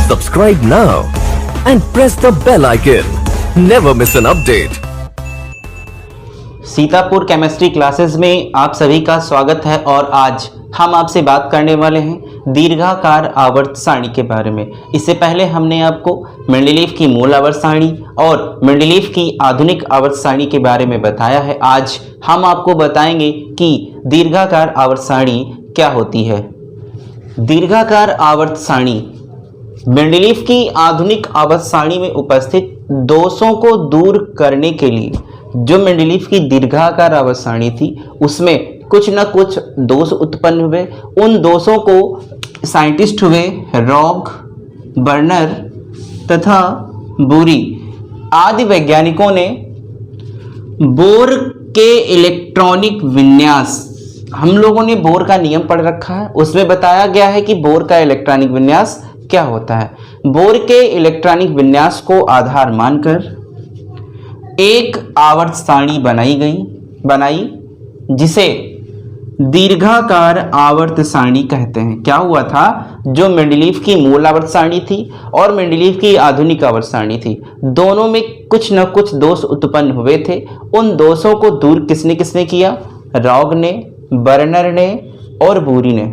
Subscribe now and press the bell icon. Never miss an update. Sitapur chemistry classes में आप सभी का स्वागत है और आज हम आपसे बात करने वाले हैं दीर्घाकार आवर्त सारणी के बारे में। इससे पहले हमने आपको मेंडलीव की मूल आवर्त सारणी और मेंडलीव की आधुनिक आवर्त सारणी के बारे में बताया है। आज हम आपको बताएंगे कि दीर्घाकार आवर्त सारणी क्या होती है। दीर्घाकार आवर्त सारणी मेंडलीव की आधुनिक आवर्त सारणी में उपस्थित दोषों को दूर करने के लिए जो मेंडलीव की दीर्घाकार आवर्त सारणी थी उसमें कुछ न कुछ दोष उत्पन्न हुए। उन दोषों को साइंटिस्ट हुए रॉग, बर्नर तथा बोरी आदि वैज्ञानिकों ने बोर के इलेक्ट्रॉनिक विन्यास, हम लोगों ने बोर का नियम पढ़ रखा है, उसमें बताया गया है कि बोर का इलेक्ट्रॉनिक विन्यास क्या होता है। बोर के इलेक्ट्रॉनिक विन्यास को आधार मानकर एक आवर्त सारणी बनाई जिसे दीर्घाकार आवर्त सारणी कहते हैं। क्या हुआ था, जो मेंडलीव की मूल आवर्त सारणी थी और मेंडलीव की आधुनिक आवर्त सारणी थी, दोनों में कुछ न कुछ दोष उत्पन्न हुए थे। उन दोषों को दूर किसने किसने किया? रॉग ने, बर्नर ने और बोरी ने।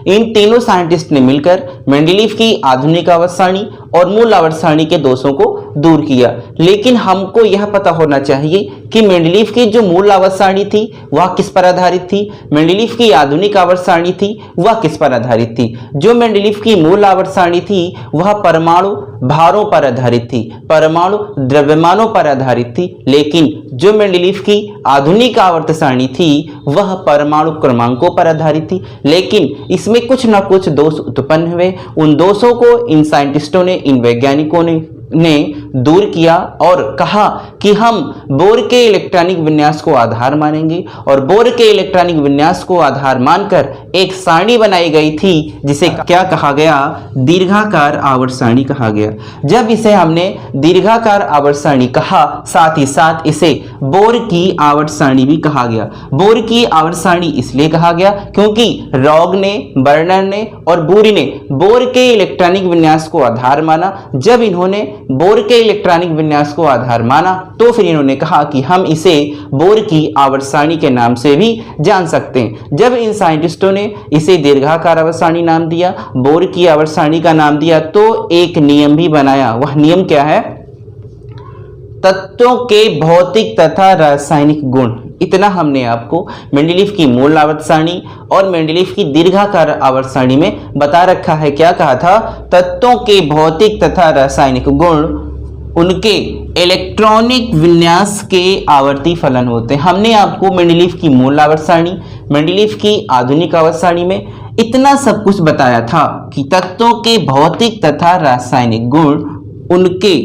इन तीनों साइंटिस्ट ने मिलकर मेंडलीव की आधुनिक आवर्त सारणी और मूल आवर्त सारणी के दोषों को दूर किया। लेकिन हमको यह पता होना चाहिए कि मेंडलीव की जो मूल आवर्त सारणी थी वह किस पर आधारित थी, मेंडलीव की आधुनिक आवर्त सारणी थी वह किस पर आधारित थी। जो मेंडलीव की मूल आवर्त सारणी थी वह परमाणु भारों पर आधारित थी, परमाणु द्रव्यमानों पर आधारित थी। लेकिन जो मेंडलीव की आधुनिक आवर्त सारणी थी वह परमाणु क्रमांकों पर आधारित थी। लेकिन इसमें कुछ न कुछ दोष उत्पन्न हुए। उन दोषों को इन साइंटिस्टों ने, इन वैज्ञानिकों ने दूर किया और कहा कि हम बोर के इलेक्ट्रॉनिक विन्यास को आधार मानेंगे। और बोर के इलेक्ट्रॉनिक विन्यास को आधार मानकर एक सारणी बनाई गई थी जिसे क्या कहा गया? दीर्घाकार आवर्त सारणी कहा गया। जब इसे हमने दीर्घाकार आवर्त सारणी कहा, साथ ही साथ इसे बोर की आवर्त सारणी भी कहा गया। बोर की आवर्त सारणी इसलिए कहा गया क्योंकि रॉग ने, बर्नर ने और बोरी ने बोर के इलेक्ट्रॉनिक विन्यास को आधार माना। जब इन्होंने बोर के इलेक्ट्रॉनिक विन्यास को आधार माना तो फिर इन्होंने कहा कि हम इसे बोर की आवर्त सारणी के नाम से भी जान सकते हैं। जब इन साइंटिस्टों ने इसे दीर्घाकार आवर्त सारणी नाम दिया, बोर की आवर्त सारणी का नाम दिया, तो एक नियम भी बनाया। वह नियम क्या है? तत्वों के भौतिक तथा रासायनिक गुण। इतना हमने आपको मेंडलीव की मूल आवर्त सारणी और मेंडलीव की दीर्घाकार आवर्त सारणी में बता रखा है। क्या कहा था? तत्वों के भौतिक तथा रासायनिक गुण उनके इलेक्ट्रॉनिक विन्यास के आवर्ती फलन होते हैं। हमने आपको मेंडलीव की मूल आवर्त सारणी, मेंडलीव की आधुनिक आवर्त सारणी में इतना सब कुछ बताया था कि तत्वों के भौतिक तथा रासायनिक गुण उनके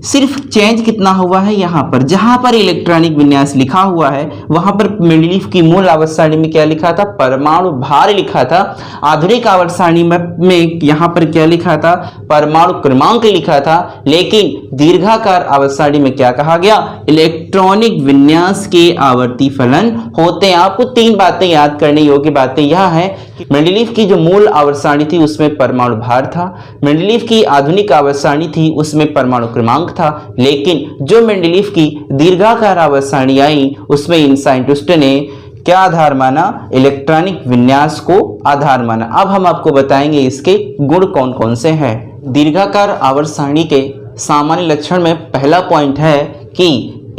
सिर्फ चेंज कितना हुआ है, यहाँ पर जहां पर इलेक्ट्रॉनिक विन्यास लिखा हुआ है वहां पर मेंडलीव की मूल आवर्त सारणी में क्या लिखा था? परमाणु भार लिखा था। आधुनिक आवर्त सारणी में यहाँ पर क्या लिखा था? परमाणु क्रमांक लिखा था। लेकिन दीर्घाकार आवर्त सारणी में क्या कहा गया? इलेक्ट्रॉनिक विन्यास के आवर्ती फलन होते हैं। आपको तीन बातें याद करने योग्य बातें यह है कि मेंडलीव की जो मूल आवर्त सारणी थी उसमें परमाणु भार था, मेंडलीव की आधुनिक आवर्त सारणी थी उसमें परमाणु क्रमांक था। लेकिन जो मेंडलीव की दीर्घाकार आवर्त सारणी आई उसमें इन साइंटिस्टों ने क्या आधार माना? इलेक्ट्रॉनिक विन्यास को आधार माना। अब हम आपको बताएंगे इसके गुण कौन कौन से हैं। दीर्घाकार आवर्त सारणी के सामान्य लक्षण में पहला पॉइंट है कि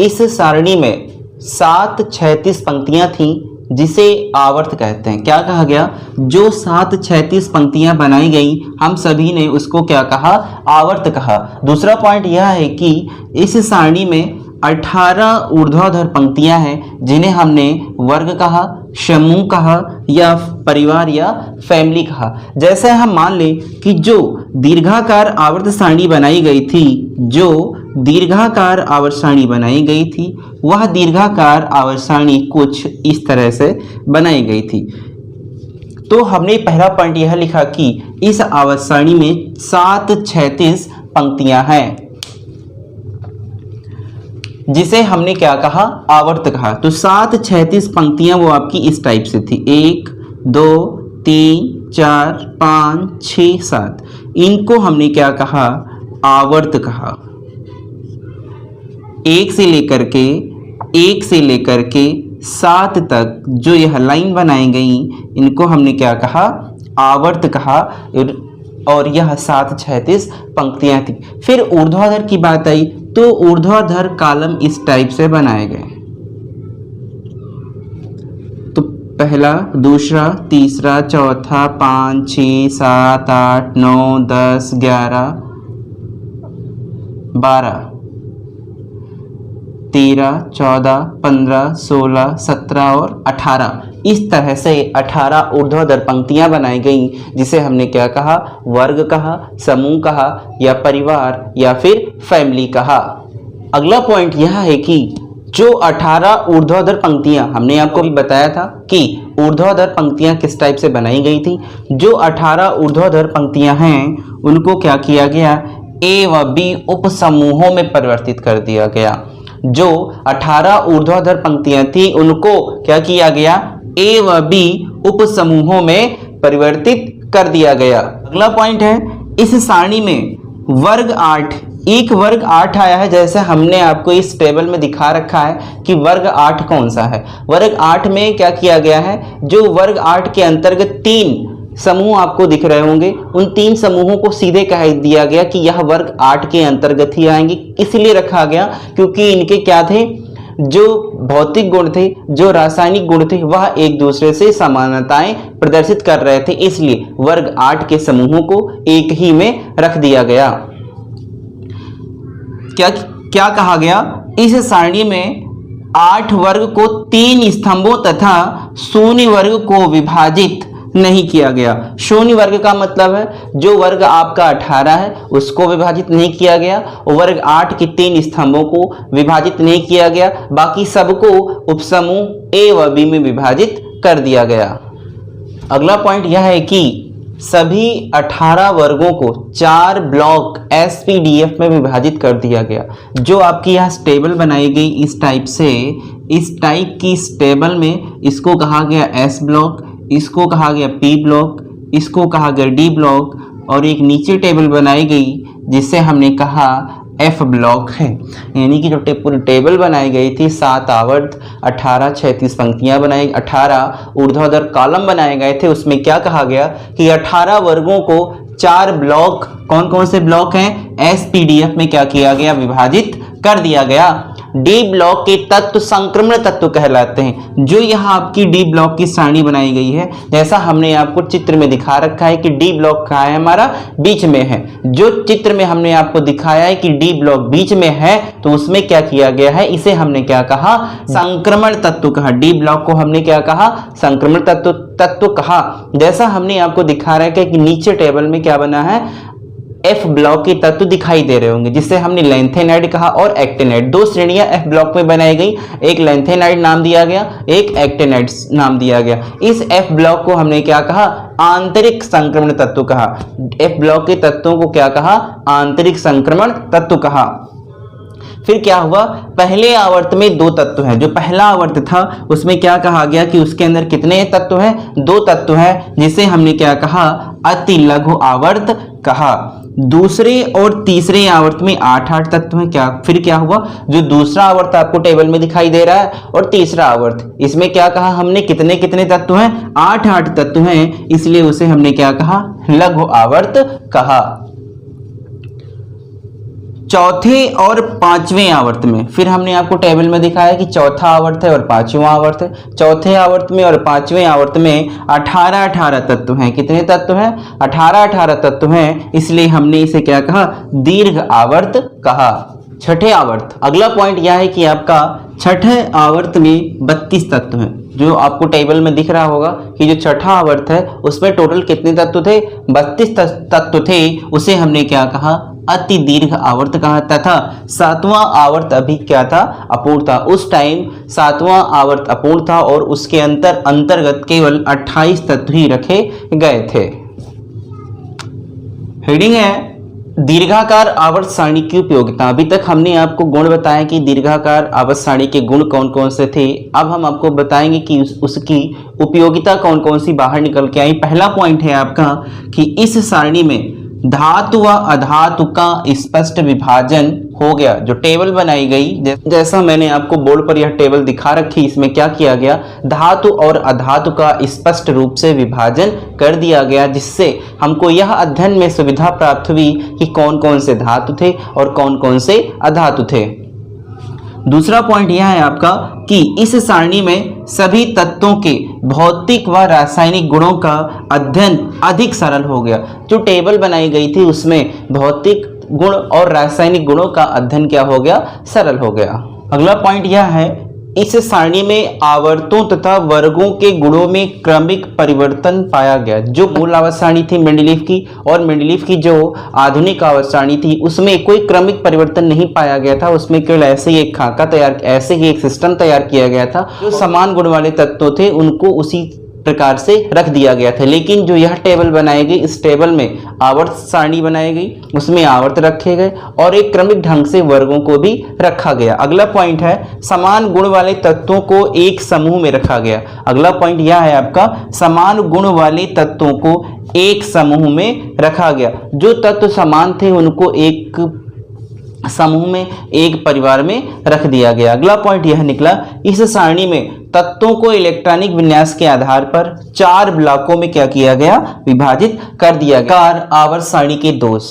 इस सारणी में 7 क्षैतिज पंक्तियां थीं जिसे आवर्त कहते हैं। क्या कहा गया? जो 7 क्षैतिज पंक्तियां बनाई गई हम सभी ने उसको क्या कहा? आवर्त कहा। दूसरा पॉइंट यह है कि इस सारणी में 18 ऊर्ध्वाधर पंक्तियां हैं जिन्हें हमने वर्ग कहा, समूह कहा या परिवार या फैमिली कहा। जैसे हम मान लें कि जो दीर्घाकार आवर्त सारणी बनाई गई थी, जो दीर्घाकार आवर्त सारणी बनाई गई थी वह दीर्घाकार आवर्त सारणी कुछ इस तरह से बनाई गई थी। तो हमने पहला पॉइंट यह लिखा कि इस आवर्त सारणी में 7 क्षैतिज पंक्तियां हैं जिसे हमने क्या कहा? आवर्त कहा। तो 7 क्षैतिज पंक्तियां वो आपकी इस टाइप से थी, 1 2 3 4 5 6 7, इनको हमने क्या कहा? आवर्त कहा। एक से लेकर के 7 तक जो यह लाइन बनाई गई, इनको हमने क्या कहा? आवर्त कहा। और यह 7 36 पंक्तियां थी। फिर ऊर्ध्वाधर की बात आई तो ऊर्ध्वाधर कॉलम इस टाइप से बनाए गए। तो पहला, दूसरा, तीसरा, चौथा, 5 6 7 8 9 10 11 12 13 14 15 16 17 और 18, इस तरह से 18 ऊर्ध्वाधर पंक्तियां बनाई गई, जिसे हमने क्या कहा? वर्ग कहा, समूह कहा, या परिवार, या फिर फैमिली कहा। अगला पॉइंट यह है कि जो 18 ऊर्ध्वाधर पंक्तियां, हमने आपको भी बताया था कि ऊर्ध्वाधर पंक्तियां किस टाइप से बनाई गई थी। जो 18 ऊर्ध्वाधर पंक्तियां हैं उनको क्या किया गया? ए व बी उप समूहों में परिवर्तित कर दिया गया। जो 18 ऊर्ध्वाधर पंक्तियां थी उनको क्या किया गया? ए व बी उप समूहों में परिवर्तित कर दिया गया। अगला पॉइंट है, इस सारणी में वर्ग 8, एक वर्ग 8 आया है, जैसे हमने आपको इस टेबल में दिखा रखा है कि वर्ग 8 कौन सा है। वर्ग 8 में क्या किया गया है? जो वर्ग 8 के अंतर्गत 3 समूह आपको दिख रहे होंगे, उन 3 समूहों को सीधे कह दिया गया कि यह वर्ग 8 के अंतर्गत ही आएंगे। इसलिए रखा गया क्योंकि इनके क्या थे? जो भौतिक गुण थे, जो रासायनिक गुण थे, वह एक दूसरे से समानताएं प्रदर्शित कर रहे थे, इसलिए वर्ग 8 के समूहों को एक ही में रख दिया गया। क्या कहा गया? इस सारणी में 8 वर्ग को 3 स्तंभों तथा शून्य वर्ग को विभाजित नहीं किया गया। शून्य वर्ग का मतलब है जो वर्ग आपका 18 है उसको विभाजित नहीं किया गया, वर्ग 8 के 3 स्तंभों को विभाजित नहीं किया गया, बाकी सबको उपसमूह ए व बी में विभाजित कर दिया गया। अगला पॉइंट यह है कि सभी 18 वर्गों को 4 ब्लॉक एसपीडीएफ में विभाजित कर दिया गया। जो आपकी यहाँ टेबल बनाई गई इस टाइप से, इस टाइप की इस टेबल में इसको कहा गया एस ब्लॉक, इसको कहा गया पी ब्लॉक, इसको कहा गया डी ब्लॉक, और एक नीचे टेबल बनाई गई जिसे हमने कहा एफ ब्लॉक है। यानी कि जो पूरी टेबल बनाई गई थी 7 आवर्त, 18 36 पंक्तियां बनाई, 18 ऊर्ध्वाधर कॉलम बनाए गए थे, उसमें क्या कहा गया कि 18 वर्गों को 4 ब्लॉक, कौन कौन से ब्लॉक हैं? एसपीडीएफ में क्या किया गया? विभाजित कर दिया गया। डी ब्लॉक के तत्व संक्रमण तत्व कहलाते हैं। जो यहाँ आपकी डी ब्लॉक की सारणी बनाई गई है, जैसा हमने आपको चित्र में दिखा रखा है कि डी ब्लॉक कहाँ है? हमारा बीच में है। जो चित्र में हमने आपको दिखाया है कि डी ब्लॉक बीच में है, तो उसमें क्या किया गया है? इसे हमने क्या कहा? संक्रमण तत्व कहा। डी ब्लॉक को हमने क्या कहा? संक्रमण तत्व कहा। जैसा हमने आपको दिखा रहा है कि नीचे टेबल में क्या बना है? एफ ब्लॉक के तत्व दिखाई दे रहे होंगे, जिसे हमने लैंथेनाइड कहा और एक्टिनाइड। 2 श्रेणियां एफ ब्लॉक में बनाई गई, एक लैंथेनाइड नाम दिया गया, एक एक्टिनाइड नाम दिया गया। इस एफ ब्लॉक को हमने क्या कहा? आंतरिक संक्रमण तत्व कहा। एफ ब्लॉक के तत्वों को क्या कहा? आंतरिक संक्रमण तत्व कहा। फिर क्या हुआ? पहले आवर्त में 2 तत्व हैं। जो पहला आवर्त था उसमें क्या कहा गया कि उसके अंदर कितने तत्व हैं? 2 तत्व हैं, जिसे हमने क्या कहा? अति लघु आवर्त कहा। दूसरे और तीसरे आवर्त में 8 तत्व हैं। फिर क्या हुआ? जो दूसरा आवर्त आपको टेबल में दिखाई दे रहा है और तीसरा आवर्त, इसमें क्या कहा हमने? कितने कितने तत्व हैं? 8 तत्व हैं, इसलिए उसे हमने क्या कहा? लघु आवर्त कहा। चौथे और 5वें आवर्त में फिर हमने आपको टेबल में दिखाया कि चौथा आवर्त है और 5वां आवर्त है। चौथे आवर्त में और 5वें आवर्त में 18 तत्व हैं। कितने तत्व हैं? 18 तत्व हैं, इसलिए हमने इसे क्या कहा? दीर्घ आवर्त कहा। छठे आवर्त, अगला पॉइंट यह है कि आपका छठे आवर्त में 32 तत्व हैं। जो आपको टेबल में दिख रहा होगा कि जो छठा आवर्त है उसमें टोटल कितने तत्व थे? 32 तत्व थे। उसे हमने क्या कहा? अति दीर्घ आवर्त कहा। तथा 7वां आवर्त अभी क्या था? अपूर्ण था। उस टाइम 7वां आवर्त अपूर्ण था और उसके अंतर्गत केवल 28 तत्व ही रखे गए थे। हेडिंग है दीर्घाकार आवर्त सारणी की उपयोगिता। अभी तक हमने आपको गुण बताया कि दीर्घाकार आवर्त सारणी के गुण कौन कौन से थे। अब हम आपको बताएंगे कि उसकी उपयोगिता कौन कौन सी बाहर निकल के आई। पहला पॉइंट है आपका कि इस सारणी में धातु व अधातु का स्पष्ट विभाजन हो गया। जो टेबल बनाई गई, जैसा मैंने आपको बोर्ड पर यह टेबल दिखा रखी, इसमें क्या किया गया, धातु और अधातु का स्पष्ट रूप से विभाजन कर दिया गया, जिससे हमको यह अध्ययन में सुविधा प्राप्त हुई कि कौन कौन से धातु थे और कौन कौन से अधातु थे। दूसरा पॉइंट यह है आपका कि इस सारणी में सभी तत्वों के भौतिक व रासायनिक गुणों का अध्ययन अधिक सरल हो गया। जो टेबल बनाई गई थी उसमें भौतिक गुण और रासायनिक गुणों का अध्ययन क्या हो गया, सरल हो गया। अगला पॉइंट यह है, इस सारणी में आवर्तों तथा वर्गों के गुणों में क्रमिक परिवर्तन पाया गया। जो मूल आवर्त सारणी थी मेंडलीव की और मेंडलीव की जो आधुनिक आवर्त सारणी थी उसमें कोई क्रमिक परिवर्तन नहीं पाया गया था। उसमें केवल ऐसे ही एक खाका तैयार, ऐसे ही एक सिस्टम तैयार किया गया था। जो समान गुण वाले तत्व थे उनको उसी प्रकार से रख दिया गया था। लेकिन जो यह टेबल बनाई गई, इस टेबल में आवर्त सारणी बनाई गई, उसमें आवर्त रखे गए और एक क्रमिक ढंग से वर्गों को भी रखा गया। अगला पॉइंट है, समान गुण वाले तत्वों को एक समूह में रखा गया। अगला पॉइंट यह है आपका, समान गुण वाले तत्वों को एक समूह में रखा गया। जो तत्व समान थे उनको एक समूह में, एक परिवार में रख दिया गया। अगला पॉइंट यह निकला, इस सारणी में तत्वों को इलेक्ट्रॉनिक विन्यास के आधार पर 4 ब्लॉकों में क्या किया गया, विभाजित कर दिया गया। आवर्त सारणी के दोष,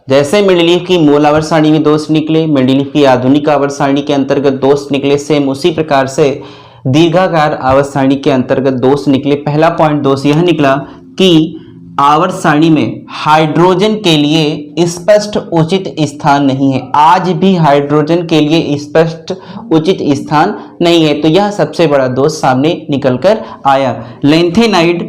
जैसे मेंडलीव की मूल आवर्त सारणी में दोष निकले, मेंडलीव की आधुनिक आवर्त सारणी के अंतर्गत दोष निकले, सेम उसी प्रकार से दीर्घाकार आवर्त सारणी के अंतर्गत दोष निकले। पहला पॉइंट दोष यह निकला कि आवर्त सारणी में हाइड्रोजन के लिए स्पष्ट उचित स्थान नहीं है। आज भी हाइड्रोजन के लिए स्पष्ट उचित स्थान नहीं है, तो यह सबसे बड़ा दोष सामने निकल कर आया। लैंथेनाइड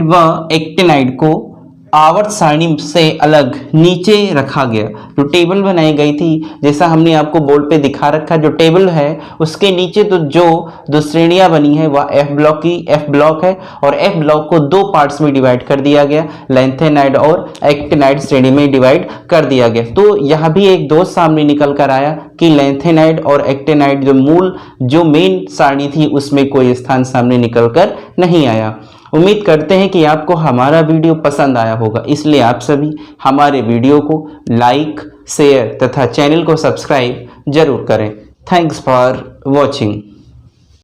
व एक्टिनाइड को आवर्त सारणी से अलग नीचे रखा गया। जो टेबल बनाई गई थी, जैसा हमने आपको बोर्ड पे दिखा रखा, जो टेबल है उसके नीचे तो जो दो श्रेणियां बनी है वह एफ ब्लॉक है और एफ ब्लॉक को 2 पार्ट्स में डिवाइड कर दिया गया, लैंथेनाइड और एक्टिनाइड श्रेणी में डिवाइड कर दिया गया। तो यह भी एक दोष सामने निकल कर आया कि लैंथेनाइड और एक्टिनाइड जो मेन सारणी थी उसमें कोई स्थान सामने निकल कर नहीं आया। उम्मीद करते हैं कि आपको हमारा वीडियो पसंद आया होगा, इसलिए आप सभी हमारे वीडियो को लाइक, शेयर तथा चैनल को सब्सक्राइब जरूर करें। Thanks for watching.